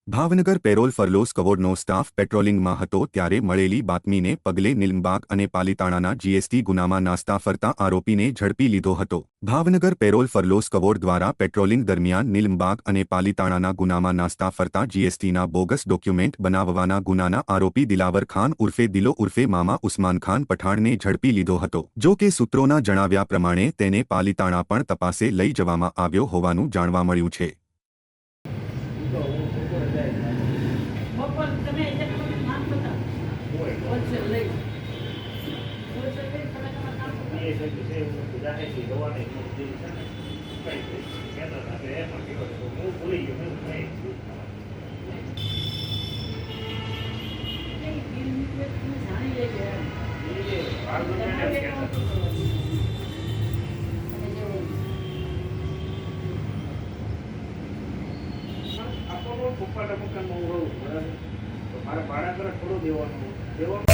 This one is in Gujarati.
ભાવનગર પેરોલ ફરલો સ્કવોડનો સ્ટાફ પેટ્રોલિંગમાં હતો ત્યારે મળેલી બાતમીને પગલે નીલમબાગ અને પાલીતાણાના જીએસટી ગુનામાં નાસ્તા ફરતા આરોપીને ઝડપી લીધો હતો। ભાવનગર પેરોલ ફરલો સ્કવોડ દ્વારા પેટ્રોલિંગ દરમિયાન નીલમબાગ અને પાલીતાણાના ગુનામાં નાસ્તા ફરતા જીએસટીના બોગસ ડોક્યુમેન્ટ બનાવવાના ગુનાના આરોપી દિલાવર ખાન ઉર્ફે દિલો ઉર્ફે મામા ઉસ્માન ખાન પઠાણને ઝડપી લીધો હતો। જો કે સૂત્રોના જણાવ્યા પ્રમાણે તેને પાલીતાણા પણ તપાસે લઈ જવામાં આવ્યો હોવાનું જાણવા મળ્યું છે। પપ્પા ટપકા મારા ભાડા કરે થોડું દેવાનું